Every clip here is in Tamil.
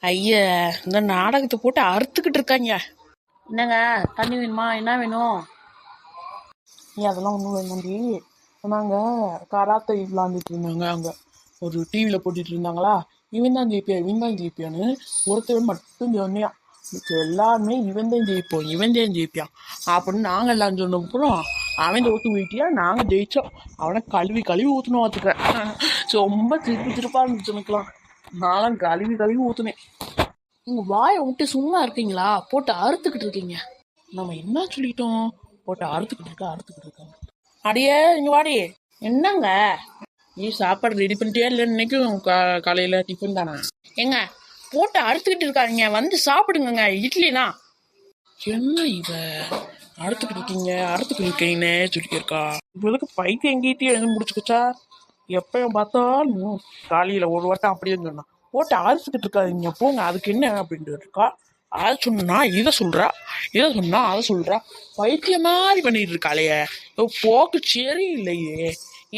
ஐய, இந்த நாடகத்தை போட்டு அறுத்துக்கிட்டு இருக்காங்க. என்னங்க, தண்ணி வேணுமா? என்ன வேணும்? நீ அதெல்லாம் ஒன்றும் வேண்டாண்டி. நாங்கள் கராத்தே விளாண்டுட்டு இருந்தாங்க அங்கே ஒரு டிவியில் போட்டுட்டு இருந்தாங்களா. இவன் தான் ஜெயிப்பியா, இவன் தான் ஜெயிப்பியான்னு ஒருத்தர் மட்டும் சொன்னியான். எல்லாருமே இவன் தான் ஜெயிப்போம், இவன் தான் ஜெயிப்பியான் அப்படின்னு நாங்கள் எல்லாம் சொன்ன அப்புறம் அவன் தோத்து போயிட்டியா, நாங்கள் ஜெயிச்சோம். அவனை கழுவி கழுவி ஊற்றணும் பார்த்துக்கிறேன். ரொம்ப திருப்பி திருப்பா இருந்துச்சு எனக்குலாம். நானும் கழுவி கழுவி ஊற்றுனேன். உங்க வாயை விட்டு சும்மா இருக்கீங்களா? போட்டு அறுத்துக்கிட்டு இருக்கீங்க. நம்ம என்ன சொல்லிட்டோம்? போட்டு அறுத்துக்கிட்டு இருக்காங்க. அடியே இங்க வாடி. என்னங்க? நீ சாப்பாடு ரெடி பண்ணிட்டே இல்லை? இன்னைக்கும் காலையில டிஃபன் தானா? எங்க போட்டு அறுத்துக்கிட்டு இருக்காங்க, வந்து சாப்பிடுங்க. இட்லினா என்ன இவ அறுத்துக்கிட்டு இருக்கீங்கன்னு சொல்லியிருக்கா. இவளுக்கு பைத்தியம் எங்கிட்டே எழுந்து முடிச்சுக்கச்சா. எப்பயும் பார்த்தாலும் காலையில ஒரு வட்டம் அப்படியே சொன்னா போட்டு அறுத்துக்கிட்டு இருக்காதீங்க போங்க, அதுக்கு என்ன அப்படின்ட்டு இருக்கா. அதை சொன்னா இதை சொல்றா, இதை சொன்னா அதை சொல்றா. பைத்திய மாதிரி பண்ணிட்டு இருக்காளையே. போக்கு சரி இல்லையே,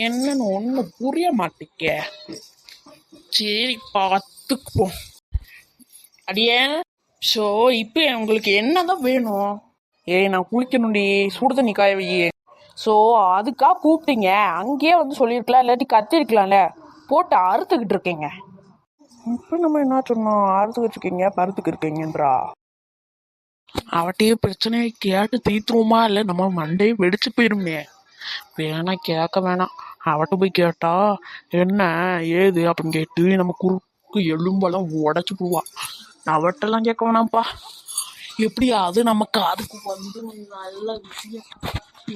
என்னன்னு ஒண்ணு புரிய மாட்டேங்க. சரி பார்த்துக்குப்போம். அடியே ஸோ இப்போ உங்களுக்கு என்னதான் வேணும்? நான் குளிக்கணும்டி, சுடு தண்ணி காய வை. ஸோ அதுக்காக கூப்பிட்டீங்க, அங்கேயே வந்து சொல்லியிருக்கலாம், இல்லாட்டி கத்திருக்கலாம்ல. போட்டு அறுத்துக்கிட்டு இருக்கீங்க. இப்போ நம்ம என்ன சொன்னோம்? அறுத்துக்கிட்டு இருக்கீங்க பருத்துக்கிட்டு இருக்கீங்கன்றா. அவட்டையே பிரச்சனையை கேட்டு தீத்துருவோமா? இல்லை நம்ம மண்டையை வெடிச்சு போயிருமே. வேணாம், கேட்க வேணாம். அவட்ட போய் கேட்டா என்ன ஏது அப்படின்னு கேட்டு நம்ம குறுக்கு எலும்பெல்லாம் உடச்சு போவா. அவட்டெல்லாம் கேட்க வேணாம்ப்பா. எப்படியா அது நம்ம காதுக்கு வந்து நல்ல விஷயம்.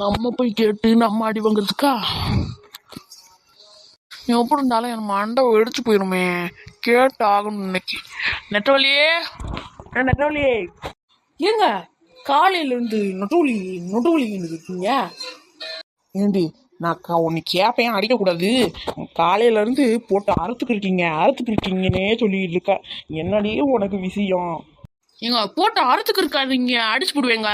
நம்ம போய் கேட்டு நம்ம அடி வாங்குறதுக்கா? எப்படி இருந்தாலும் என் மண்டை வெடிச்சு போயிருமே. கேட்டு ஆகணும் இன்னைக்கு. நெட்டவழியே, நெட்டவழியே, ஏங்க காலையில இருந்து நொட்டுவலி இருக்கீங்க? ஏண்டி நான் உன்னை கேப்பேன் அடிக்கக்கூடாது. காலையில இருந்து போட்டு அறுத்துக்கிட்டு இருக்கீங்கன்னே சொல்லிட்டு இருக்க. என்னடியே உனக்கு விஷயம்? ஏங்க போட்டு அறுத்துக்கு இருக்காதீங்க, அடிச்சு போடுவேங்க.